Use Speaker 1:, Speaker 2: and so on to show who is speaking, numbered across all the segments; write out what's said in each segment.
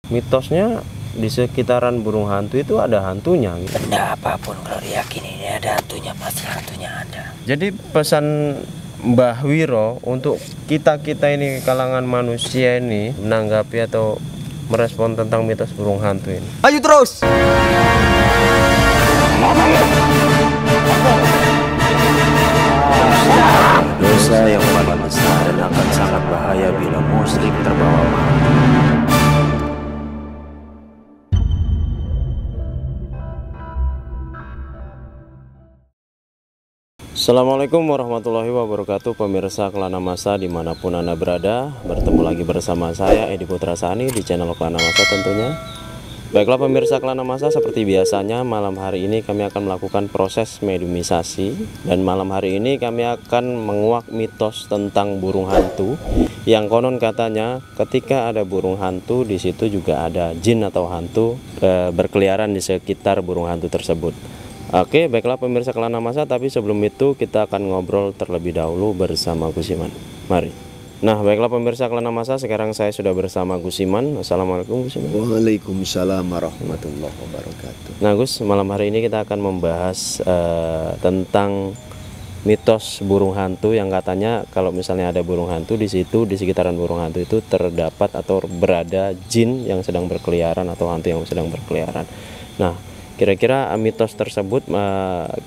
Speaker 1: mitosnya di sekitaran burung hantu itu ada hantunya gitu.
Speaker 2: Benda apapun kalau diyakini ini ada hantunya, pasti hantunya ada.
Speaker 1: Jadi pesan Mbah Wiro untuk kita-kita ini kalangan manusia ini menanggapi atau merespon tentang mitos burung hantu ini.
Speaker 3: Ayo terus.
Speaker 2: Dosa yang paling besar dan akan sangat bahaya bila muslim terbawa mati.
Speaker 1: Assalamualaikum warahmatullahi wabarakatuh, pemirsa Kelana Masa dimanapun Anda berada. Bertemu lagi bersama saya Edi Putra Sani di channel Kelana Masa tentunya. Baiklah pemirsa Kelana Masa, seperti biasanya malam hari ini kami akan melakukan proses mediumisasi. Dan malam hari ini kami akan menguak mitos tentang burung hantu, yang konon katanya ketika ada burung hantu di situ juga ada jin atau hantu berkeliaran di sekitar burung hantu tersebut. Oke, baiklah pemirsa Kelana Masa, tapi sebelum itu kita akan ngobrol terlebih dahulu bersama Gus Iman. Mari. Nah, baiklah pemirsa Kelana Masa, sekarang saya sudah bersama Gus Iman. Assalamualaikum Gus Iman.
Speaker 3: Waalaikumsalam warahmatullahi wabarakatuh.
Speaker 1: Nah Gus, malam hari ini kita akan membahas tentang mitos burung hantu yang katanya kalau misalnya ada burung hantu di situ, di sekitaran burung hantu itu terdapat atau berada jin yang sedang berkeliaran atau hantu yang sedang berkeliaran. Nah, kira-kira mitos tersebut,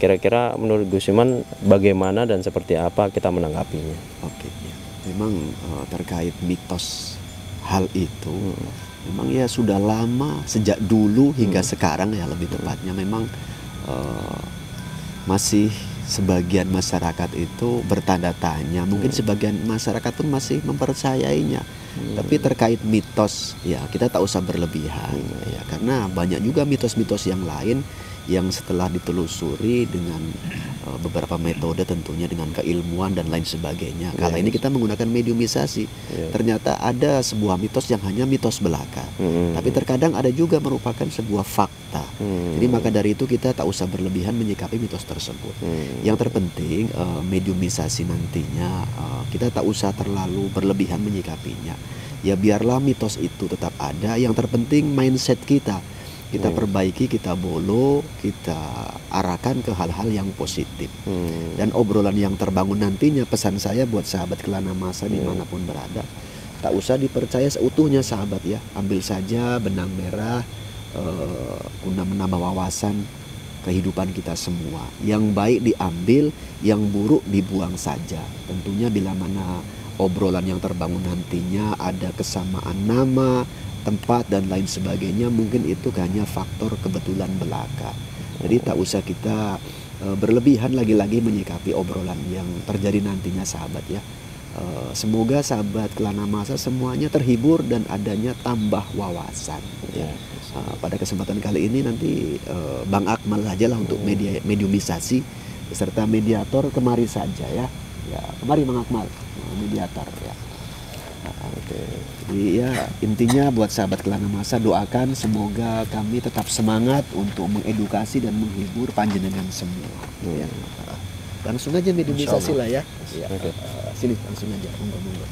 Speaker 1: kira-kira menurut Gus Iman bagaimana dan seperti apa kita menanggapinya?
Speaker 3: Oke, ya. Memang terkait mitos hal itu, memang ya sudah lama, sejak dulu hingga sekarang ya lebih tepatnya, memang masih sebagian masyarakat itu bertanda tanya. Mungkin sebagian masyarakat pun masih mempercayainya. Tapi terkait mitos, ya kita tak usah berlebihan, ya, karena banyak juga mitos-mitos yang lain yang setelah ditelusuri dengan beberapa metode, tentunya dengan keilmuan dan lain sebagainya. Kala ini kita menggunakan mediumisasi. Ternyata ada sebuah mitos yang hanya mitos belaka, tapi terkadang ada juga merupakan sebuah fakta. Jadi maka dari itu kita tak usah berlebihan menyikapi mitos tersebut. Yang terpenting mediumisasi nantinya kita tak usah terlalu berlebihan menyikapinya. Ya biarlah mitos itu tetap ada. Yang terpenting mindset kita perbaiki, kita bolo, kita arahkan ke hal-hal yang positif. Dan obrolan yang terbangun nantinya, pesan saya buat sahabat Kelana Masa dimanapun berada, tak usah dipercaya seutuhnya sahabat ya. Ambil saja benang merah guna menambah wawasan kehidupan kita semua. Yang baik diambil, yang buruk dibuang saja. Tentunya bila mana obrolan yang terbangun nantinya ada kesamaan nama, tempat dan lain sebagainya, mungkin itu hanya faktor kebetulan belaka. Jadi tak usah kita berlebihan lagi-lagi menyikapi obrolan yang terjadi nantinya sahabat ya. Semoga sahabat Kelana Masa semuanya terhibur dan adanya tambah wawasan ya. Pada kesempatan kali ini nanti Bang Akmal aja lah untuk mediumisasi beserta mediator kemari saja ya. Ya, kemari Bang Akmal, mediator ya. Jadi ya intinya buat sahabat Kelana Masa, doakan semoga kami tetap semangat untuk mengedukasi dan menghibur panjenengan semua. Ya. Langsung aja mediumisasi lah ya. Sini langsung aja, monggo.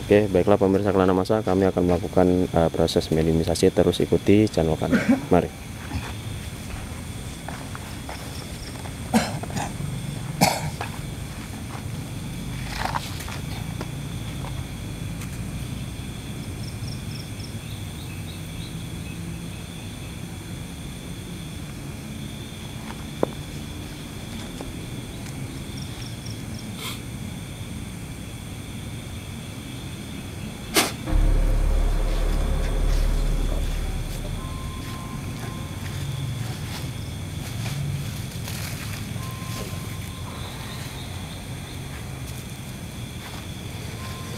Speaker 1: Oke, baiklah pemirsa Kelana Masa, kami akan melakukan proses mediumisasi. Terus ikuti channel kami. Mari.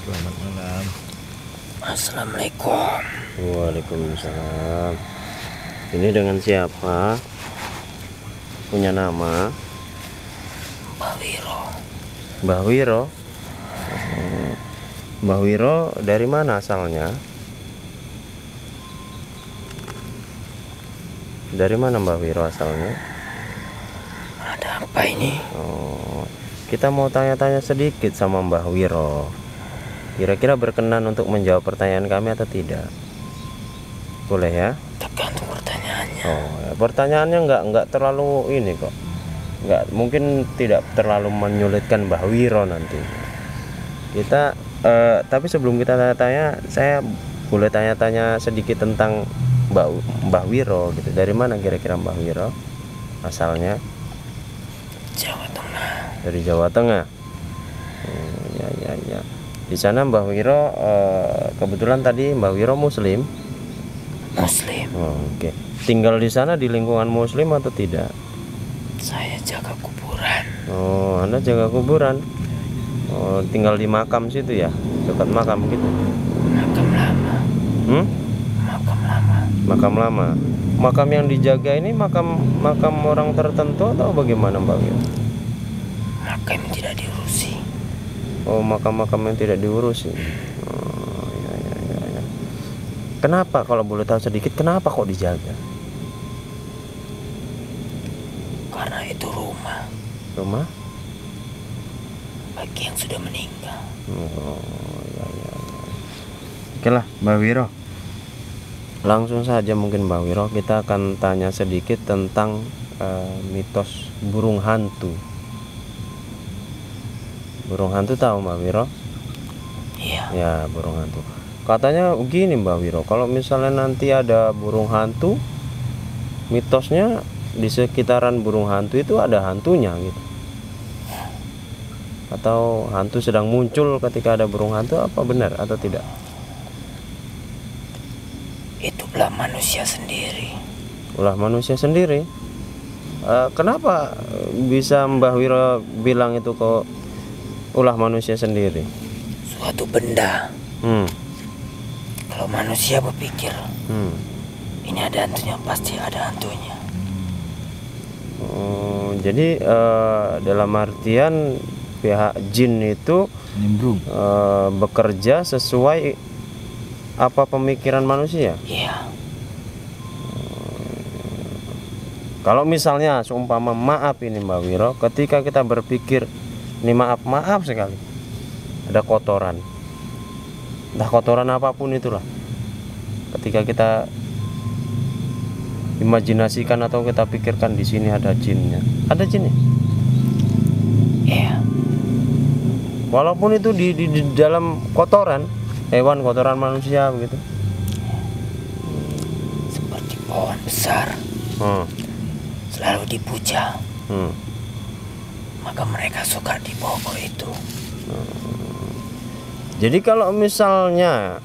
Speaker 4: Selamat malam.
Speaker 2: Assalamualaikum.
Speaker 1: Waalaikumsalam. Ini dengan siapa? Punya nama?
Speaker 2: Mbah Wiro.
Speaker 1: Mbah Wiro. Mbah Wiro dari mana asalnya? Dari mana Mbah Wiro asalnya?
Speaker 2: Ada apa ini?
Speaker 1: Kita mau tanya-tanya sedikit sama Mbah Wiro. Kira-kira berkenan untuk menjawab pertanyaan kami atau tidak? Boleh ya?
Speaker 5: Tergantung pertanyaannya.
Speaker 1: Oh, ya, pertanyaannya nggak terlalu ini kok. Nggak, mungkin tidak terlalu menyulitkan Mbah Wiro nanti. Kita tapi sebelum kita tanya-tanya, saya boleh tanya-tanya sedikit tentang Mbah Wiro gitu. Dari mana kira-kira Mbah Wiro asalnya?
Speaker 5: Jawa Tengah.
Speaker 1: Dari Jawa Tengah. Ya. Di sana Mbah Wiro kebetulan tadi Mbah Wiro Muslim.
Speaker 5: Muslim.
Speaker 1: Oh, oke. Tinggal di sana di lingkungan Muslim atau tidak?
Speaker 5: Saya jaga kuburan.
Speaker 1: Oh, Anda jaga kuburan. Oh, tinggal di makam situ ya, dekat makam gitu.
Speaker 5: Makam lama. Makam lama.
Speaker 1: Makam lama. Makam yang dijaga ini makam orang tertentu atau bagaimana Mbak Wiro?
Speaker 5: Makam yang tidak diurusi.
Speaker 1: Oh, makam-makam yang tidak diurusi. Oh, ya. Kenapa, kalau boleh tahu sedikit, kenapa kok dijaga?
Speaker 5: Karena itu rumah
Speaker 1: Rumah?
Speaker 5: bagi yang sudah meninggal.
Speaker 1: Oh, ya. Oke lah, Mbak Wiro. Langsung saja mungkin Mbak Wiro, kita akan tanya sedikit tentang mitos burung hantu. Burung hantu tahu Mbak Wiro?
Speaker 5: Iya.
Speaker 1: Ya, burung hantu. Katanya begini Mbak Wiro, kalau misalnya nanti ada burung hantu, mitosnya di sekitaran burung hantu itu ada hantunya gitu. Atau hantu sedang muncul ketika ada burung hantu, apa benar atau tidak?
Speaker 5: Itu belah manusia sendiri.
Speaker 1: Ulah manusia sendiri. Kenapa bisa Mbah Wiro bilang itu kok ulah manusia sendiri?
Speaker 5: Suatu benda. Kalau manusia berpikir ini ada hantunya, pasti ada hantunya.
Speaker 1: Oh, jadi dalam artian pihak jin itu
Speaker 4: Nimbrung.
Speaker 1: bekerja sesuai apa pemikiran manusia.
Speaker 5: Iya.
Speaker 1: Kalau misalnya seumpama maaf ini Mbak Wiro, ketika kita berpikir ini maaf sekali, ada kotoran, entah kotoran apapun itulah, ketika kita imajinasikan atau kita pikirkan di sini ada jinnya, ada jinnya.
Speaker 5: Iya.
Speaker 1: Walaupun itu di dalam kotoran hewan, kotoran manusia begitu.
Speaker 5: Seperti pohon besar selalu dipuja, maka mereka suka di pokok itu.
Speaker 1: Jadi kalau misalnya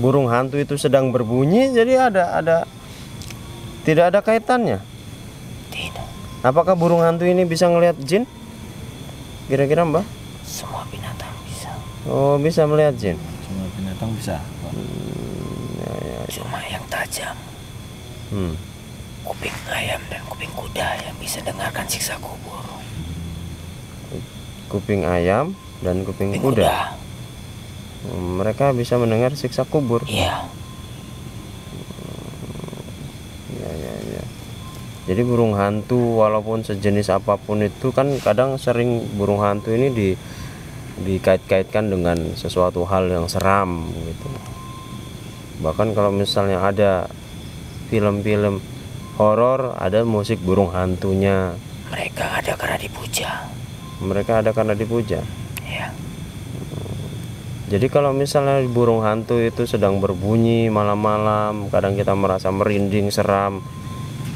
Speaker 1: burung hantu itu sedang berbunyi, jadi ada tidak ada kaitannya.
Speaker 5: Tidak.
Speaker 1: Apakah burung hantu ini bisa ngelihat jin? Kira-kira Mbak?
Speaker 5: Semua binatang bisa.
Speaker 1: Oh, bisa melihat jin.
Speaker 4: Semua binatang bisa.
Speaker 5: Cuma yang tajam, kuping ayam dan kuping kuda yang bisa dengarkan siksa kubur.
Speaker 1: Kuping ayam dan kuping kuda. Mereka bisa mendengar siksa kubur.
Speaker 5: Iya.
Speaker 1: Ya. Jadi burung hantu walaupun sejenis apapun itu kan kadang sering burung hantu ini dikait-kaitkan dengan sesuatu hal yang seram gitu. Bahkan kalau misalnya ada film-film horor, ada musik burung hantunya.
Speaker 5: Mereka ada karena dipuja.
Speaker 1: Mereka ada karena dipuja.
Speaker 5: Ya.
Speaker 1: Jadi kalau misalnya burung hantu itu sedang berbunyi malam-malam, kadang kita merasa merinding, seram.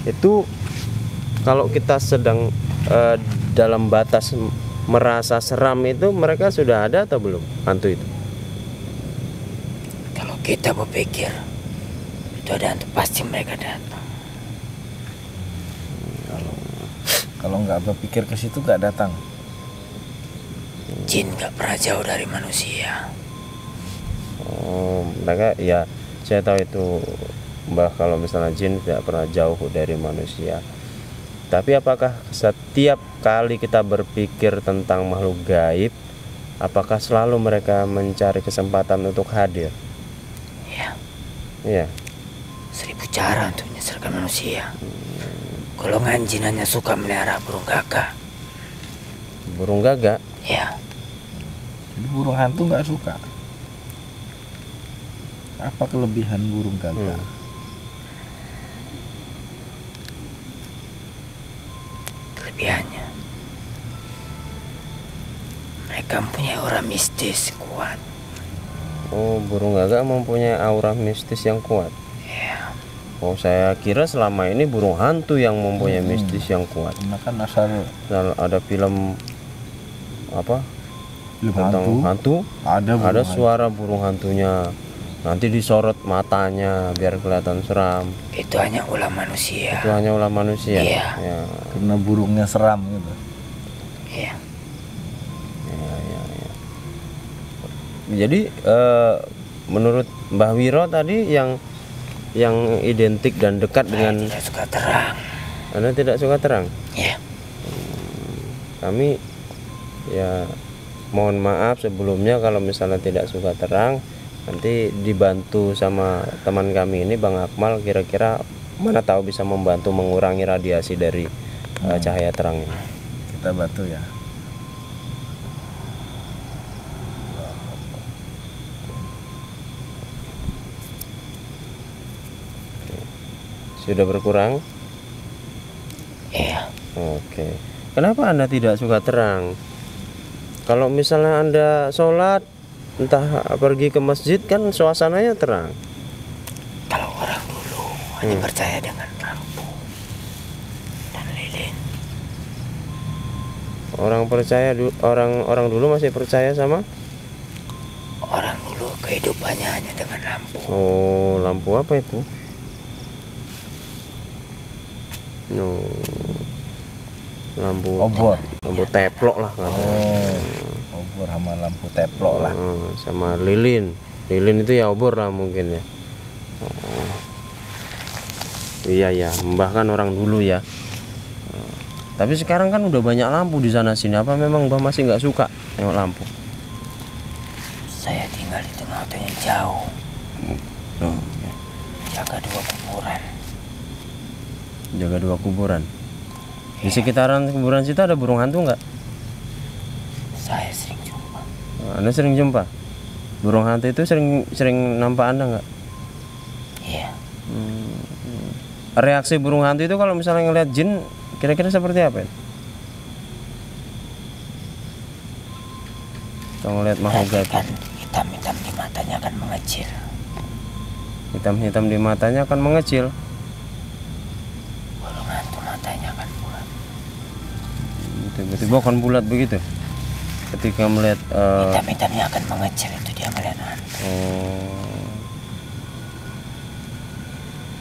Speaker 1: Itu kalau kita sedang dalam batas merasa seram itu, mereka sudah ada atau belum hantu itu?
Speaker 5: Kalau kita berpikir itu ada hantu, pasti mereka datang.
Speaker 4: Kalau nggak berpikir ke situ nggak datang.
Speaker 5: Jin nggak pernah jauh dari manusia.
Speaker 1: Oh, mereka ya, saya tahu itu Mbah, kalau misalnya jin tidak pernah jauh dari manusia. Tapi apakah setiap kali kita berpikir tentang makhluk gaib, apakah selalu mereka mencari kesempatan untuk hadir?
Speaker 5: Ya.
Speaker 1: Iya.
Speaker 5: 1000 cara untuk menyesalkan manusia. Golongan jin hanya suka melihara burung gagak.
Speaker 1: Burung gagak?
Speaker 5: Ya.
Speaker 4: Jadi burung hantu nggak suka. Apa kelebihan burung gagak?
Speaker 5: mereka mempunyai aura mistis kuat.
Speaker 1: Oh, burung gagak mempunyai aura mistis yang kuat.
Speaker 5: Ya,
Speaker 1: Oh, saya kira selama ini burung hantu yang mempunyai mistis yang kuat.
Speaker 4: Karena kan asal
Speaker 1: Ada film apa
Speaker 4: film
Speaker 1: tentang hantu,
Speaker 4: ada
Speaker 1: ada suara burung hantunya, nanti disorot matanya biar kelihatan seram.
Speaker 5: itu hanya ulah manusia.
Speaker 1: Itu hanya ulah manusia.
Speaker 5: Iya.
Speaker 1: Ya.
Speaker 4: karena burungnya seram gitu.
Speaker 5: Iya.
Speaker 1: Jadi menurut Mbah Wiro tadi yang identik dan dekat
Speaker 5: Saya
Speaker 1: dengan
Speaker 5: tidak suka terang.
Speaker 1: Anda tidak suka terang.
Speaker 5: Ya,
Speaker 1: Kami ya mohon maaf sebelumnya kalau misalnya tidak suka terang, nanti dibantu sama teman kami ini Bang Akmal, kira-kira mana tahu bisa membantu mengurangi radiasi dari cahaya terang ini.
Speaker 4: Kita bantu ya.
Speaker 1: Sudah berkurang?
Speaker 5: iya.
Speaker 1: Oke. Kenapa Anda tidak suka terang? Kalau misalnya Anda sholat, entah pergi ke masjid, kan suasananya terang.
Speaker 5: Kalau orang dulu hanya percaya dengan lampu dan lilin.
Speaker 1: Orang dulu masih percaya sama?
Speaker 5: Orang dulu kehidupannya hanya dengan lampu.
Speaker 1: Oh, lampu apa itu? No. Lampu teplok lah katanya.
Speaker 4: Obor sama lampu teplok lah.
Speaker 1: Sama lilin itu ya obor lah mungkin ya. Iya ya, Mbah kan orang dulu ya. Tapi sekarang kan udah banyak lampu di sana sini. Apa memang Mbah masih nggak suka tengok lampu?
Speaker 5: Saya tinggal di tengah hutan yang jauh. Jaga dua kuburan.
Speaker 1: Jaga dua kuburan. Di sekitaran kuburan situ ada burung hantu nggak?
Speaker 5: Saya sering jumpa.
Speaker 1: Anda sering jumpa? Burung hantu itu sering nampak Anda nggak?
Speaker 5: Iya.
Speaker 1: Reaksi burung hantu itu kalau misalnya ngelihat jin, kira-kira seperti apa ya? Kalau ngelihat makhluk gaib,
Speaker 5: Kan hitam-hitam di matanya akan mengecil.
Speaker 1: hitam-hitam di matanya akan mengecil.
Speaker 5: Burung hantu matanya akan bulat.
Speaker 1: Tiba-tiba akan bulat begitu. Ketika melihat
Speaker 5: Hitam-hitamnya akan mengecil, itu dia melihat hantu.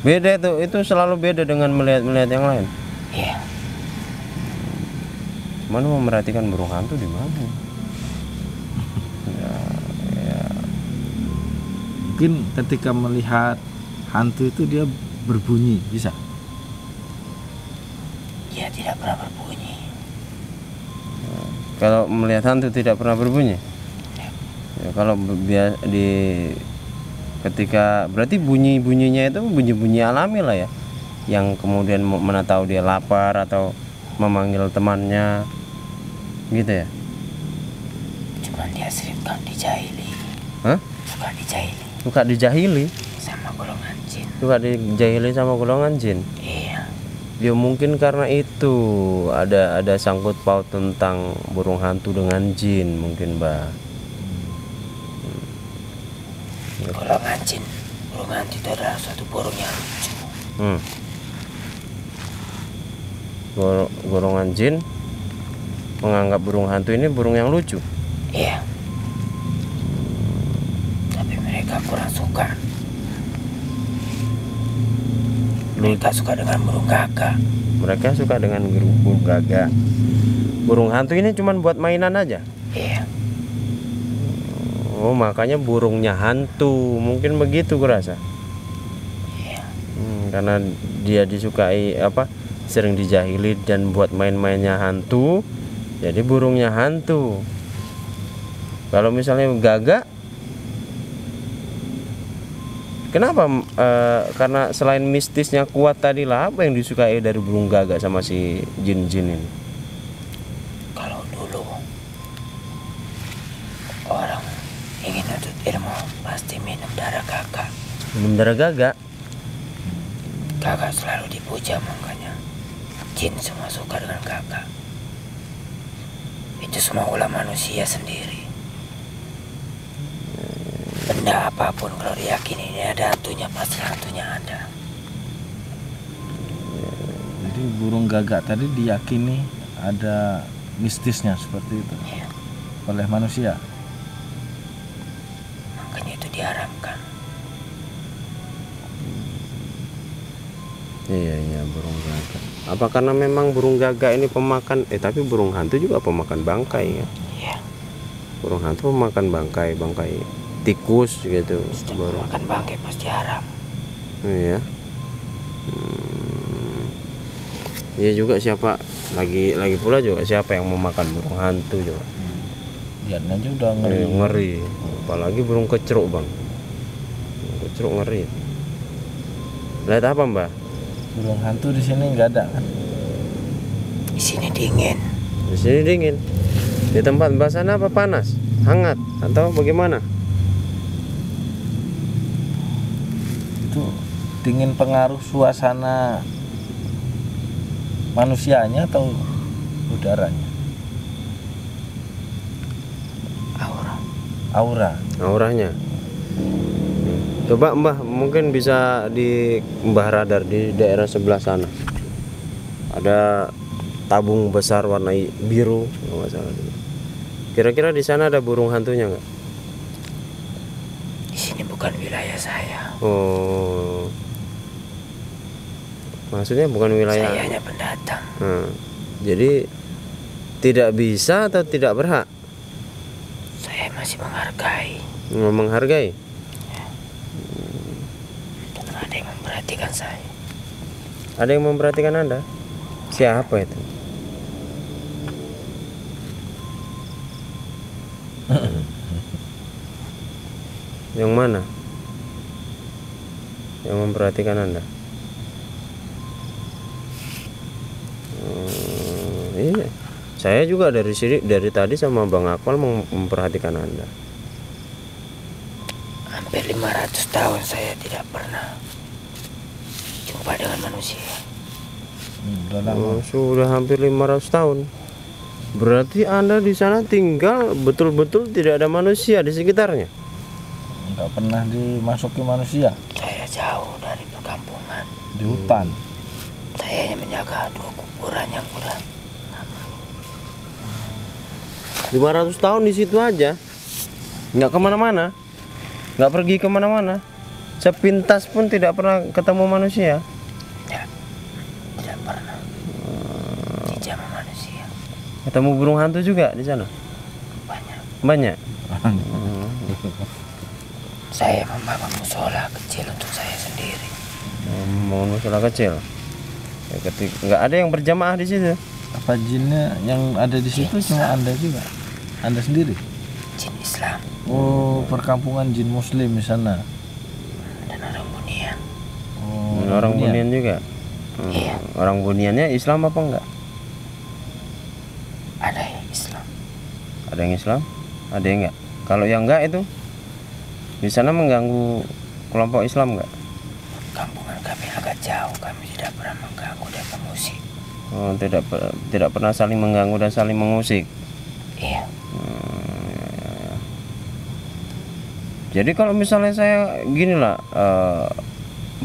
Speaker 1: Beda itu selalu beda dengan melihat yang lain.
Speaker 5: Iya.
Speaker 1: Mana memerhatikan burung hantu di mana?
Speaker 4: Mungkin ketika melihat hantu itu dia berbunyi, bisa?
Speaker 5: Dia tidak pernah berbunyi.
Speaker 1: Kalau melihat hantu tidak pernah berbunyi. Ya, kalau ketika berarti bunyinya itu bunyi alami lah ya, yang kemudian mana tahu dia lapar atau memanggil temannya, gitu ya.
Speaker 5: Cuman dia sering dijahili.
Speaker 1: Hah?
Speaker 5: Suka dijahili
Speaker 1: Suka dijahili?
Speaker 5: sama golongan jin.
Speaker 1: Suka dijahili sama golongan jin.
Speaker 5: Iya.
Speaker 1: Ya mungkin karena itu ada sangkut paut tentang burung hantu dengan jin mungkin, Mbak.
Speaker 5: Golongan jin, burung hantu itu adalah suatu burung yang lucu.
Speaker 1: Golongan jin menganggap burung hantu ini burung yang lucu.
Speaker 5: Iya. Tapi mereka kurang suka. Mereka suka dengan burung gagak.
Speaker 1: Mereka suka dengan burung gagak. Burung hantu ini cuma buat mainan aja.
Speaker 5: Iya.
Speaker 1: Oh, makanya burungnya hantu, mungkin begitu kurasa.
Speaker 5: Iya.
Speaker 1: Karena dia disukai sering dijahili dan buat main-mainnya hantu, jadi burungnya hantu. Kalau misalnya gagak, kenapa? Karena selain mistisnya kuat tadi lah, apa yang disukai dari burung gagak sama si jin-jin ini?
Speaker 5: Kalau dulu orang ingin nuntut ilmu pasti minum darah gagak.
Speaker 1: Minum darah gagak?
Speaker 5: Gagak selalu dipuja, makanya jin semua suka dengan gagak. Itu semua ulah manusia sendiri. Benda apapun kalau diyakini ini ada hantunya, pasti hantunya ada.
Speaker 4: Jadi burung gagak tadi diyakini ada mistisnya seperti itu
Speaker 5: Iya.
Speaker 4: oleh manusia.
Speaker 5: Makanya itu diharamkan.
Speaker 1: Iya burung gagak. Apa karena memang burung gagak ini pemakan? Tapi burung hantu juga pemakan bangkai ya.
Speaker 5: Iya.
Speaker 1: Burung hantu pemakan bangkai tikus gitu.
Speaker 5: Setiap makan bangkai pasti haram.
Speaker 1: Iya. Iya juga siapa lagi pula juga siapa yang memakan burung hantu juga.
Speaker 4: Lihatnya aja udah ngeri.
Speaker 1: Ngeri. Apalagi burung kecruk bang. Burung kecruk ngeri. Lihat apa mbak?
Speaker 4: Burung hantu di sini nggak ada kan?
Speaker 5: Di sini dingin.
Speaker 1: Di sini dingin. Di tempat mbak sana apa panas? Hangat atau bagaimana?
Speaker 4: Itu dingin pengaruh suasana manusianya atau udaranya? Aura.
Speaker 1: Auranya. Coba mbah mungkin bisa di mbah radar di daerah sebelah sana. Ada tabung besar warna biru, kalau nggak salah. Kira-kira di sana ada burung hantunya nggak?
Speaker 5: Di sini bukan wilayah saya.
Speaker 1: Oh, maksudnya bukan wilayah.
Speaker 5: Saya hanya pendatang.
Speaker 1: Jadi tidak bisa atau tidak berhak?
Speaker 5: Saya masih menghargai.
Speaker 1: Menghargai.
Speaker 5: Dan ada yang memperhatikan saya.
Speaker 1: Ada yang memperhatikan Anda? Siapa itu? Yang mana? Yang memperhatikan Anda? Iya. Saya juga dari tadi sama Bang Akmal memperhatikan Anda.
Speaker 5: Hampir 500 tahun saya tidak pernah jumpa dengan manusia.
Speaker 4: Udah lama.
Speaker 1: Sudah hampir 500 tahun. Berarti Anda di sana tinggal betul-betul tidak ada manusia di sekitarnya.
Speaker 4: Nggak pernah dimasuki manusia.
Speaker 5: Saya jauh dari perkampungan.
Speaker 4: Di hutan.
Speaker 5: Saya hanya menjaga 2 kuburan yang udah
Speaker 1: 500 tahun di situ aja, nggak kemana-mana, nggak pergi kemana-mana, sepintas pun tidak pernah ketemu manusia.
Speaker 5: ya, tidak pernah dijamah manusia.
Speaker 1: Ketemu burung hantu juga di sana? Banyak.
Speaker 5: Saya membangun musola kecil untuk saya sendiri.
Speaker 1: Mau musola kecil. Ya, nggak ada yang berjamaah di situ.
Speaker 4: Apa jinnya yang ada di situ cuma Anda juga? Anda sendiri?
Speaker 5: Jin Islam
Speaker 4: Oh, perkampungan jin muslim di sana.
Speaker 5: dan orang Bunian.
Speaker 4: Oh,
Speaker 1: Orang
Speaker 4: Bunian.
Speaker 1: Bunian juga.
Speaker 5: Iya.
Speaker 1: Orang Buniannya Islam apa enggak?
Speaker 5: Ada yang Islam.
Speaker 1: Ada yang Islam, ada yang enggak. Kalau yang enggak itu di sana mengganggu kelompok Islam enggak?
Speaker 5: Kampungan kami agak jauh. Kami tidak pernah mengganggu dan mengusik.
Speaker 1: Oh, tidak pernah saling mengganggu dan saling mengusik.
Speaker 5: Iya.
Speaker 1: Jadi kalau misalnya saya gini lah,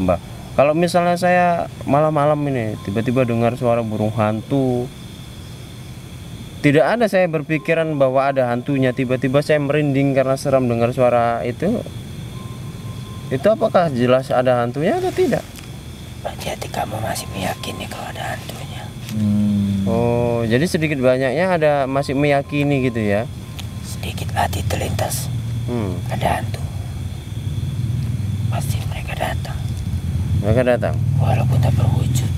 Speaker 1: Mbak, kalau misalnya saya malam-malam ini tiba-tiba dengar suara burung hantu, tidak ada saya berpikiran bahwa ada hantunya, tiba-tiba saya merinding karena seram dengar suara itu apakah jelas ada hantunya atau tidak?
Speaker 5: Berarti hati kamu masih meyakini kalau ada hantunya.
Speaker 1: Oh, jadi sedikit banyaknya ada masih meyakini gitu ya?
Speaker 5: Sedikit hati terlintas. Ada hantu. Pasti mereka datang.
Speaker 1: Mereka datang.
Speaker 5: Walaupun tak berwujud.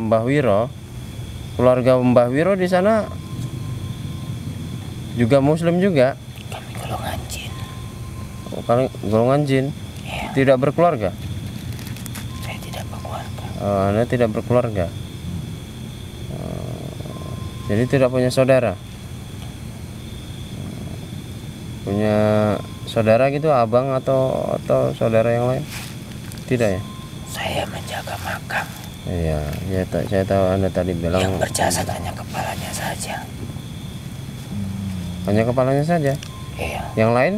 Speaker 1: Mbah Wiro, keluarga Mbah Wiro di sana juga Muslim juga.
Speaker 5: Kami golongan jin.
Speaker 1: Golongan jin.
Speaker 5: Iya.
Speaker 1: Tidak berkeluarga.
Speaker 5: Saya tidak berkeluarga.
Speaker 1: Anda tidak berkeluarga. Jadi tidak punya saudara. Punya saudara gitu, abang atau saudara yang lain? Tidak ya?
Speaker 5: Saya menjaga makam.
Speaker 1: Iya, saya tahu Anda tadi bilang
Speaker 5: Yang berjasad hanya kepalanya saja.
Speaker 1: hanya kepalanya saja.
Speaker 5: Iya,
Speaker 1: Yang lain?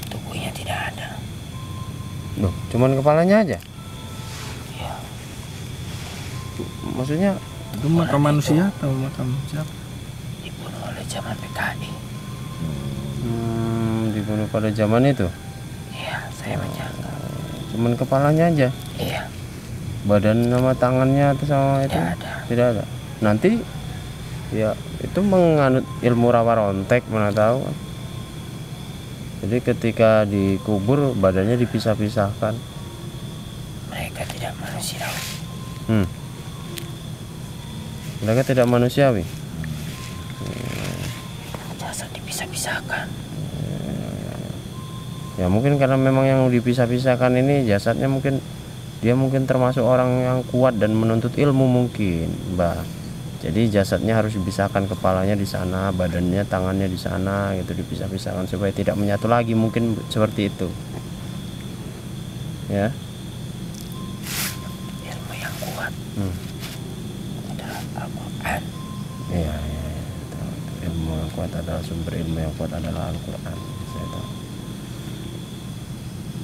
Speaker 5: tubuhnya tidak ada.
Speaker 1: Loh, cuman kepalanya aja.
Speaker 5: Iya,
Speaker 1: Maksudnya
Speaker 4: Itu makam manusia atau makam siapa?
Speaker 5: dibunuh oleh zaman PKI.
Speaker 1: dibunuh pada zaman itu.
Speaker 5: Iya, saya menyangka.
Speaker 1: Cuman kepalanya aja.
Speaker 5: Iya,
Speaker 1: Badan sama tangannya atau sama itu
Speaker 5: tidak ada.
Speaker 1: tidak ada. Nanti ya itu menganut ilmu rawa rontek, mana tahu. Jadi ketika dikubur badannya dipisah-pisahkan.
Speaker 5: Mereka tidak manusiawi.
Speaker 1: Mereka tidak manusiawi.
Speaker 5: Jasad dipisah-pisahkan.
Speaker 1: Ya mungkin karena memang yang dipisah-pisahkan ini jasadnya mungkin dia mungkin termasuk orang yang kuat dan menuntut ilmu mungkin, Mbah. Jadi jasadnya harus dipisahkan, kepalanya di sana, badannya, tangannya di sana, gitu dipisah-pisahkan supaya tidak menyatu lagi, mungkin seperti itu. Ya.
Speaker 5: Ilmu yang kuat adalah Al-Quran.
Speaker 1: Iya, iya, iya. Tahu. Ilmu yang kuat adalah sumber ilmu yang kuat adalah Al-Quran. Saya tahu.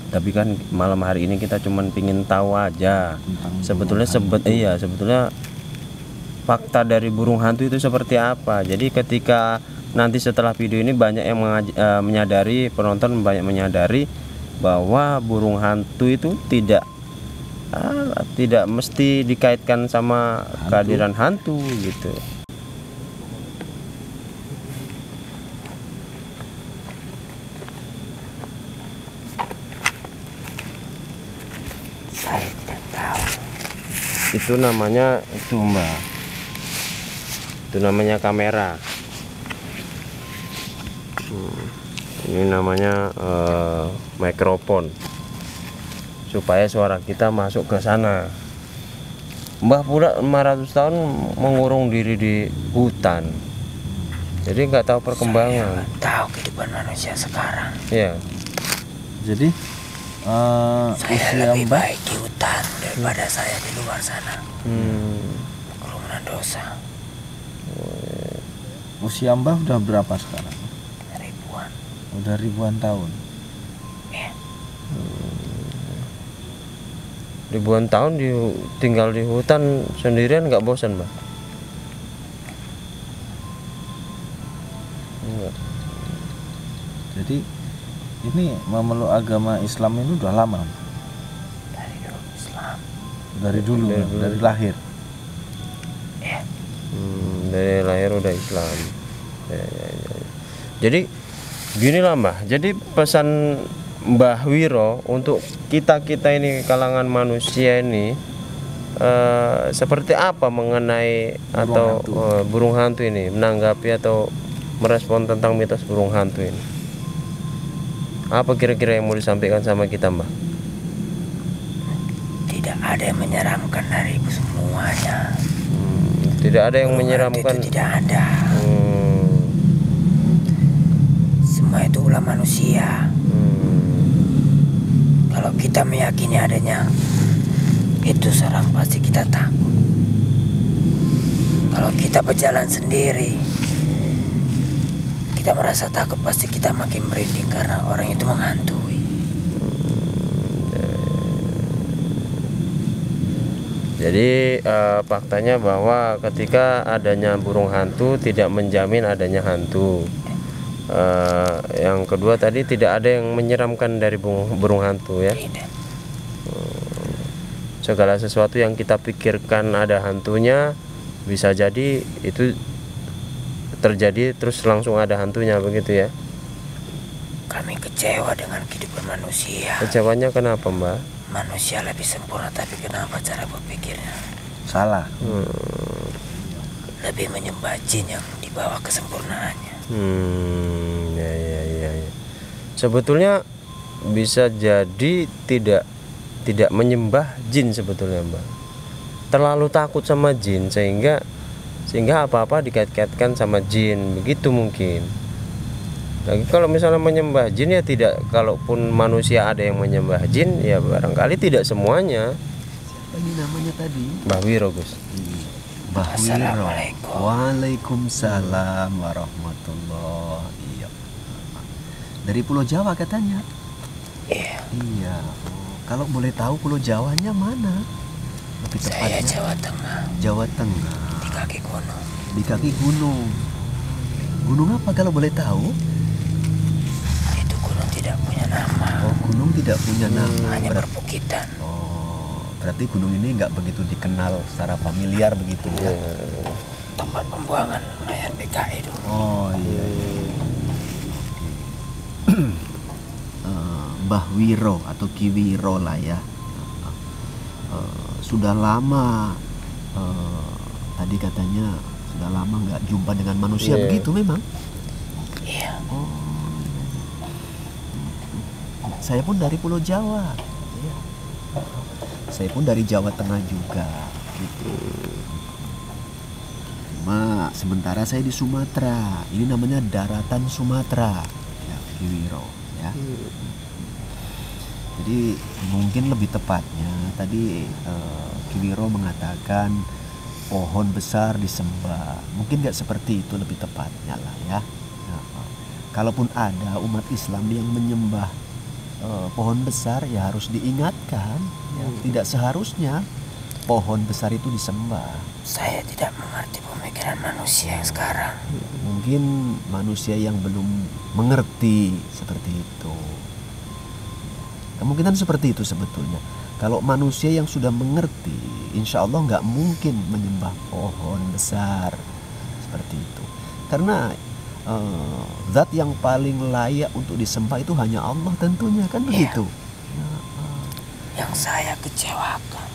Speaker 1: Tapi kan malam hari ini kita cuman pingin tahu aja. Sebetulnya sebetulnya fakta dari burung hantu itu seperti apa. Jadi ketika nanti setelah video ini banyak yang menyadari, penonton banyak menyadari bahwa burung hantu itu tidak mesti dikaitkan sama kehadiran hantu gitu.
Speaker 5: Saya tidak tahu.
Speaker 1: Itu namanya itu, Mbak. Itu namanya kamera. Ini namanya mikrofon. Supaya suara kita masuk ke sana. Mbah pula 500 tahun mengurung diri di hutan. Jadi nggak tahu perkembangan.
Speaker 5: Saya tahu kehidupan manusia sekarang.
Speaker 1: Ya.
Speaker 4: Jadi
Speaker 5: Saya lebih baik di hutan daripada saya di luar sana. Kerumunan dosa.
Speaker 4: usia Mbah udah berapa sekarang?
Speaker 5: Ribuan.
Speaker 4: Udah ribuan tahun.
Speaker 5: Ya,
Speaker 1: Ribuan tahun tinggal di hutan sendirian nggak bosan, Mbak? Enggak.
Speaker 4: Jadi ini memeluk agama Islam ini udah lama,
Speaker 5: dari dulu Islam.
Speaker 4: dari dulu, dari lahir.
Speaker 5: Ya,
Speaker 1: Dari lahir udah Islam. Ya. Jadi gini lah, Mbah. Jadi pesan Mbah Wiro untuk kita ini kalangan manusia ini seperti apa mengenai burung hantu ini, menanggapi atau merespon tentang mitos burung hantu ini? Apa kira-kira yang mau disampaikan sama kita, Mbah?
Speaker 5: tidak ada yang menyeramkan dari semuanya.
Speaker 1: Tidak ada yang
Speaker 5: Burung hantu
Speaker 1: menyeramkan.
Speaker 5: itu tidak ada. Semua itu ulah manusia. Kalau kita meyakini adanya itu seorang, pasti kita takut. Kalau kita berjalan sendiri, kita merasa takut, pasti kita makin merinding karena orang itu menghantui.
Speaker 1: Jadi faktanya bahwa ketika adanya burung hantu tidak menjamin adanya hantu. Yang kedua tadi tidak ada yang menyeramkan dari burung hantu ya.
Speaker 5: Tidak.
Speaker 1: Segala sesuatu yang kita pikirkan ada hantunya bisa jadi itu terjadi terus langsung ada hantunya, begitu ya.
Speaker 5: Kami kecewa dengan kehidupan manusia.
Speaker 1: Kecewanya kenapa, Mbak?
Speaker 5: Manusia lebih sempurna, tapi kenapa cara berpikirnya
Speaker 4: Salah.
Speaker 5: lebih menyembah jin yang di bawah kesempurnaannya.
Speaker 1: Ya. Sebetulnya bisa jadi tidak menyembah jin sebetulnya, Mbak. Terlalu takut sama jin sehingga apa-apa dikait-kaitkan sama jin, begitu mungkin. Lagi kalau misalnya menyembah jin ya tidak, kalaupun manusia ada yang menyembah jin ya barangkali tidak semuanya.
Speaker 3: Apa ini namanya tadi?
Speaker 1: Mbah Wiro, Gus.
Speaker 3: Mbah Wiro.
Speaker 5: Assalamualaikum.
Speaker 3: Waalaikumsalam warahmatullahi. Iya. Dari Pulau Jawa katanya.
Speaker 5: Iya.
Speaker 3: Iya. Oh, kalau boleh tahu Pulau Jawanya mana? Lebih
Speaker 5: Saya
Speaker 3: tepatnya
Speaker 5: Jawa Tengah.
Speaker 3: Jawa Tengah.
Speaker 5: Di kaki gunung.
Speaker 3: Di kaki gunung. Gunung apa kalau boleh tahu?
Speaker 5: Itu gunung tidak punya nama.
Speaker 3: Oh, gunung tidak punya nama.
Speaker 5: Hanya perbukitan.
Speaker 3: Oh, berarti gunung ini nggak begitu dikenal secara familiar begitu ya?
Speaker 5: Tempat pembuangan mayat PKI dulu.
Speaker 3: Oh iya. Mbah Wiro atau Ki Wiro lah ya. Sudah lama tadi katanya sudah lama nggak jumpa dengan manusia begitu memang.
Speaker 5: Iya.
Speaker 3: Saya pun dari Pulau Jawa. Ya. Saya pun dari Jawa Tengah juga gitu. Cuma sementara saya di Sumatera. Ini namanya daratan Sumatera. Ya, Ki Wiro ya. Jadi mungkin lebih tepatnya tadi Ki Wiro mengatakan pohon besar disembah. Mungkin nggak seperti itu lebih tepatnya lah ya. Kalaupun ada umat Islam yang menyembah pohon besar ya harus diingatkan ya, tidak seharusnya pohon besar itu disembah.
Speaker 5: Saya tidak mengerti pemikiran manusia yang sekarang.
Speaker 3: Mungkin manusia yang belum mengerti seperti itu. Kemungkinan seperti itu sebetulnya. Kalau manusia yang sudah mengerti, insya Allah nggak mungkin menyembah pohon besar seperti itu. Karena zat yang paling layak untuk disembah itu hanya Allah tentunya, kan begitu.
Speaker 5: Yang saya kecewakan,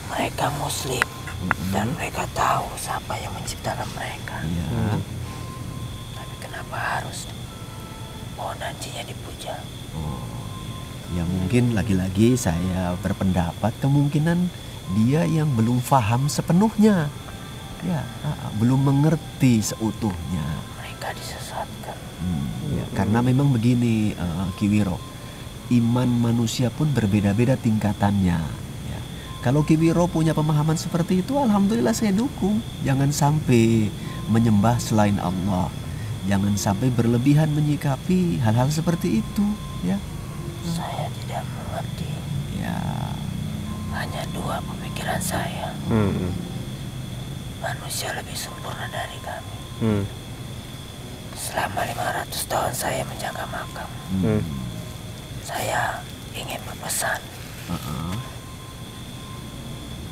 Speaker 5: mereka Muslim dan mereka tahu siapa yang menciptakan mereka.
Speaker 3: Ya.
Speaker 5: Tapi kenapa harus pohon anjingnya dipuja?
Speaker 3: Ya mungkin lagi-lagi saya berpendapat kemungkinan dia yang belum paham sepenuhnya, ya belum mengerti seutuhnya.
Speaker 5: Mereka disesatkan.
Speaker 3: Ya, karena memang begini Ki Wiro, iman manusia pun berbeda-beda tingkatannya. Ya. Kalau Ki Wiro punya pemahaman seperti itu, alhamdulillah saya dukung. Jangan sampai menyembah selain Allah, jangan sampai berlebihan menyikapi hal-hal seperti itu. Ya.
Speaker 5: Saya tidak mengerti.
Speaker 3: Ya.
Speaker 5: Hanya dua pemikiran saya. Manusia lebih sempurna dari kami. Selama 500 tahun saya menjaga makam. Saya ingin berpesan,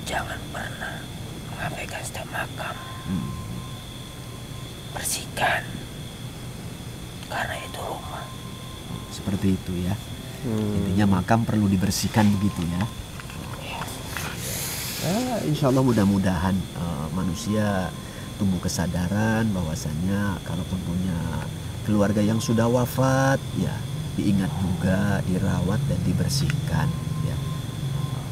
Speaker 5: jangan pernah mengabaikan setiap makam. Bersihkan, karena itu rumah.
Speaker 3: Seperti itu ya. Intinya makam perlu dibersihkan begitu ya. Insya Allah mudah-mudahan manusia tumbuh kesadaran bahwasannya kalaupun punya keluarga yang sudah wafat ya diingat juga, dirawat dan dibersihkan ya.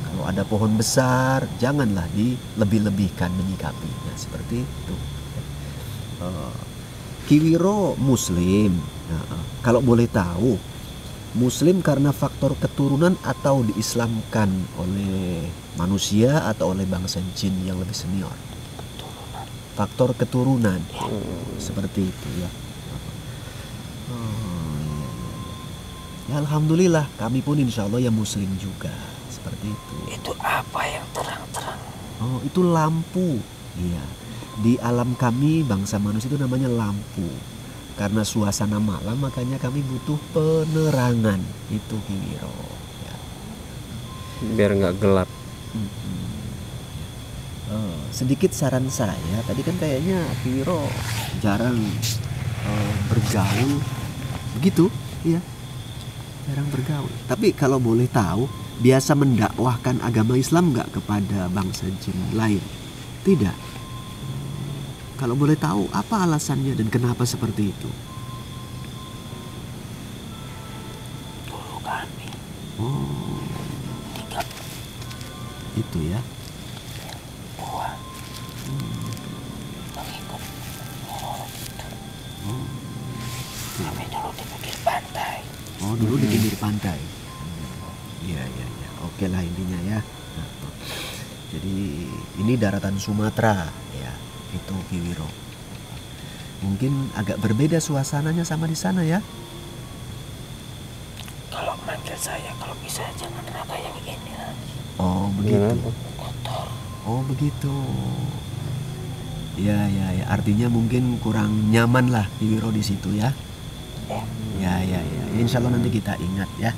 Speaker 3: Kalau ada pohon besar janganlah dilebih-lebihkan menyikapinya seperti itu. Ki Wiro Muslim. Kalau boleh tahu, Muslim karena faktor keturunan atau diislamkan oleh manusia atau oleh bangsa jin yang lebih senior? Faktor keturunan. Seperti itu ya. Ya alhamdulillah kami pun insya Allah ya Muslim juga. Seperti itu.
Speaker 5: Itu apa yang terang-terang?
Speaker 3: Oh itu lampu. Iya. Di alam kami bangsa manusia itu namanya lampu. Karena suasana malam makanya kami butuh penerangan. Itu Ki Wiro ya.
Speaker 1: Biar nggak gelap.
Speaker 3: Sedikit saran saya, tadi kan kayaknya Ki Wiro jarang bergaul begitu ya, jarang bergaul. Tapi kalau boleh tahu, biasa mendakwahkan agama Islam nggak kepada bangsa jin lain? Tidak. Kalau boleh tahu apa alasannya dan kenapa seperti itu?
Speaker 5: Dulu kami tiga
Speaker 3: Itu ya.
Speaker 5: buah mengikut Nyiroro itu. Kami dulu di pinggir pantai.
Speaker 3: Oh dulu di pinggir pantai. Iya iya iya. oke lah intinya ya. Nah, jadi ini daratan Sumatera ya, itu Ki Wiro. Mungkin agak berbeda suasananya sama di sana ya.
Speaker 5: Kalau manggil saya, kalau bisa jangan Raka yang ini lagi.
Speaker 3: Oh begitu.
Speaker 5: Kotor.
Speaker 3: Oh begitu. Ya, artinya mungkin kurang nyaman lah Ki Wiro di situ ya. Ya. Insya Allah nanti kita ingat ya.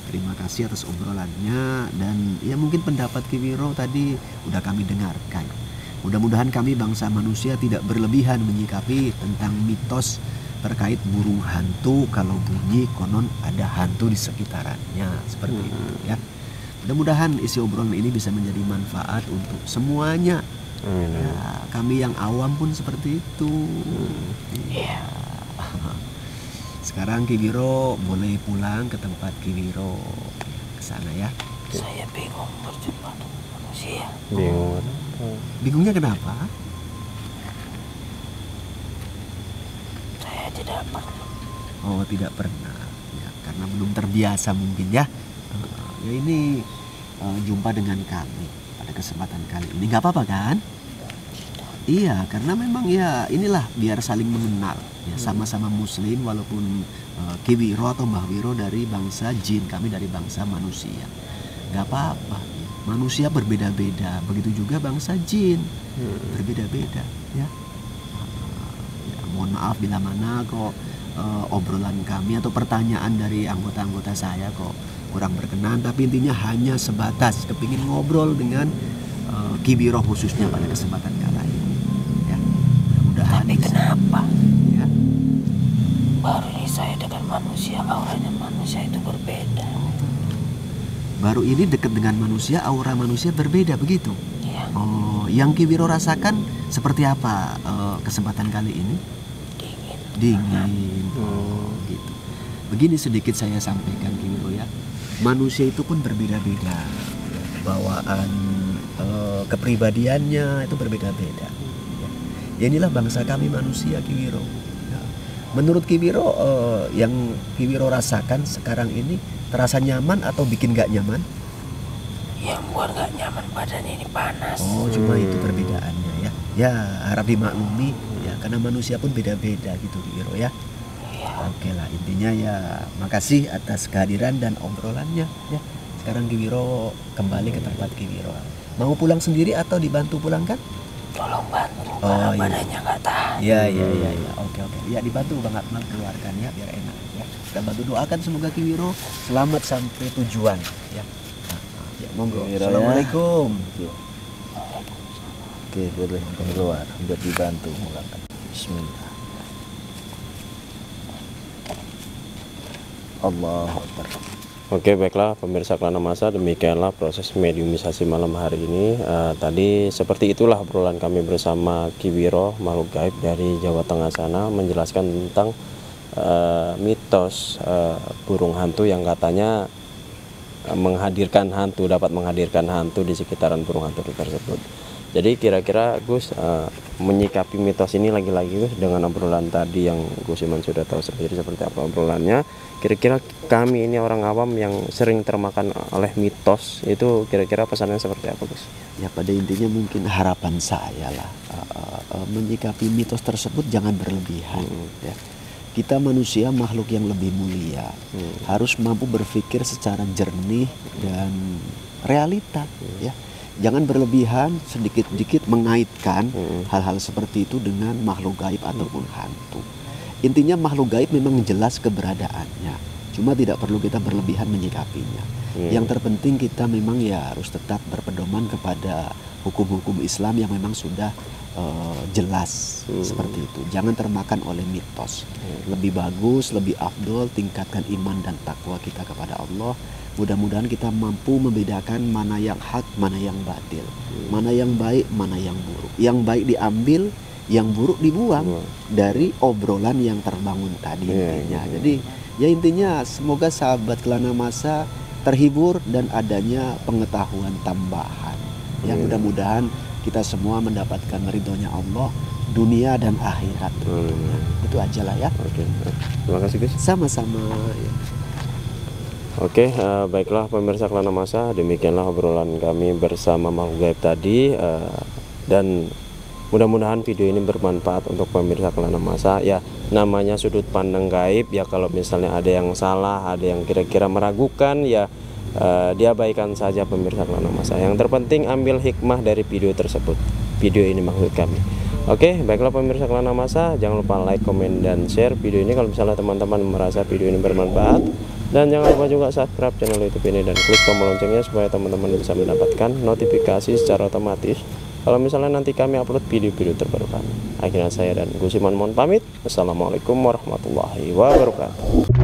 Speaker 3: Terima kasih atas obrolannya, dan ya mungkin pendapat Ki Wiro tadi udah kami dengarkan. Mudah-mudahan kami bangsa manusia tidak berlebihan menyikapi tentang mitos terkait burung hantu. Kalau bunyi konon ada hantu di sekitarannya, seperti itu ya. Mudah-mudahan isi obrolan ini bisa menjadi manfaat untuk semuanya. Ya, kami yang awam pun seperti itu. Ya. Sekarang Ki Wiro boleh pulang ke tempat Ki Wiro, ke sana ya.
Speaker 5: Saya bingung berjumpa dengan manusia.
Speaker 1: Bingung.
Speaker 3: Bingungnya kenapa?
Speaker 5: Saya tidak pernah.
Speaker 3: Oh tidak pernah ya, karena belum terbiasa mungkin ya. Ya ini jumpa dengan kami pada kesempatan kali ini, nggak apa-apa kan? Iya, karena memang ya inilah biar saling mengenal ya, sama-sama muslim walaupun Ki Wiro atau Mbah Wiro dari bangsa jin, kami dari bangsa manusia. Nggak apa-apa, manusia berbeda-beda, begitu juga bangsa jin berbeda-beda ya. Ya, mohon maaf bila mana kok obrolan kami atau pertanyaan dari anggota-anggota saya kok kurang berkenan, tapi intinya hanya sebatas kepingin ngobrol dengan Ki Wiro khususnya pada kesempatan kali ini ya. Mudah-mudahan
Speaker 5: Tapi kenapa?
Speaker 3: ya.
Speaker 5: Baru ini saya dengan manusia, auranya manusia itu berbeda.
Speaker 3: Baru ini dekat dengan manusia, aura manusia berbeda begitu.
Speaker 5: Iya,
Speaker 3: Oh, yang Ki Wiro rasakan seperti apa kesempatan kali ini?
Speaker 5: dingin.
Speaker 3: Dingin. Oh, gitu. Begini sedikit saya sampaikan Ki Wiro ya. Manusia itu pun berbeda-beda. Bawaan kepribadiannya itu berbeda-beda. Ya, inilah bangsa kami manusia Ki Wiro. Ya. Menurut Ki Wiro yang Ki Wiro rasakan sekarang ini terasa nyaman atau bikin gak nyaman?
Speaker 5: Yang buat gak nyaman badan ini panas.
Speaker 3: Oh, cuma itu perbedaannya ya. Ya, harap dimaklumi ya, karena manusia pun beda-beda gitu Ki Wiro ya.
Speaker 5: Iya.
Speaker 3: Oke lah, intinya ya makasih atas kehadiran dan obrolannya ya. Sekarang Ki Wiro kembali ke tempat Ki Wiro. Mau pulang sendiri atau dibantu pulang kan?
Speaker 5: Tolong bantu,
Speaker 3: Oh,
Speaker 5: karena
Speaker 3: iya.
Speaker 5: badannya gak tahan.
Speaker 3: Iya. Oke. Ya dibantu Bang Akmal keluarkan ya biar enak ya. Kita bantu doakan semoga Ki Wiro selamat sampai tujuan ya. Ya, monggo.
Speaker 4: Ki Wiro,
Speaker 3: Assalamualaikum.
Speaker 4: Oke, boleh keluar biar dibantu mulangkan. Bismillah. Allahu Akbar.
Speaker 1: Oke, baiklah pemirsa Kelana Masa, demikianlah proses mediumisasi malam hari ini. Tadi seperti itulah obrolan kami bersama Ki Wiro, makhluk gaib dari Jawa Tengah sana, menjelaskan tentang mitos burung hantu yang katanya menghadirkan hantu, dapat menghadirkan hantu di sekitaran burung hantu tersebut. Jadi kira-kira Gus menyikapi mitos ini lagi-lagi Gus dengan obrolan tadi yang Gus Iman sudah tahu sendiri seperti apa obrolannya. Kira-kira kami ini orang awam yang sering termakan oleh mitos itu kira-kira pesannya seperti apa Gus?
Speaker 3: Ya pada intinya mungkin harapan saya lah menyikapi mitos tersebut jangan berlebihan ya. Kita manusia makhluk yang lebih mulia, harus mampu berpikir secara jernih dan realita ya. Jangan berlebihan sedikit-sedikit mengaitkan hal-hal seperti itu dengan makhluk gaib ataupun hantu. Intinya makhluk gaib memang jelas keberadaannya, cuma tidak perlu kita berlebihan menyikapinya. Yang terpenting kita memang ya harus tetap berpedoman kepada hukum-hukum Islam yang memang sudah jelas seperti itu. Jangan termakan oleh mitos. Lebih bagus, lebih afdol tingkatkan iman dan takwa kita kepada Allah. Mudah-mudahan kita mampu membedakan mana yang hak, mana yang batil, mana yang baik, mana yang buruk. Yang baik diambil, yang buruk dibuang dari obrolan yang terbangun tadi intinya. Jadi ya intinya semoga sahabat Kelana Masa terhibur dan adanya pengetahuan tambahan. Ya mudah-mudahan kita semua mendapatkan ridhonya Allah dunia dan akhirat. Itu aja lah ya.
Speaker 1: Oke. Terima kasih Gus.
Speaker 3: Sama-sama ya.
Speaker 1: Oke, baiklah pemirsa Kelana Masa, demikianlah obrolan kami bersama makhluk gaib tadi, dan mudah-mudahan video ini bermanfaat untuk pemirsa Kelana Masa. Ya, namanya sudut pandang gaib ya, kalau misalnya ada yang salah, ada yang kira-kira meragukan ya, diabaikan saja pemirsa Kelana Masa. Yang terpenting ambil hikmah dari video tersebut. Video ini maksud kami. Oke, baiklah pemirsa Kelana Masa, jangan lupa like, komen, dan share video ini kalau misalnya teman-teman merasa video ini bermanfaat. Dan jangan lupa juga subscribe channel YouTube ini dan klik tombol loncengnya supaya teman-teman bisa mendapatkan notifikasi secara otomatis kalau misalnya nanti kami upload video-video terbaru kami. Akhirnya saya dan Gus Iman mohon pamit. Assalamualaikum warahmatullahi wabarakatuh.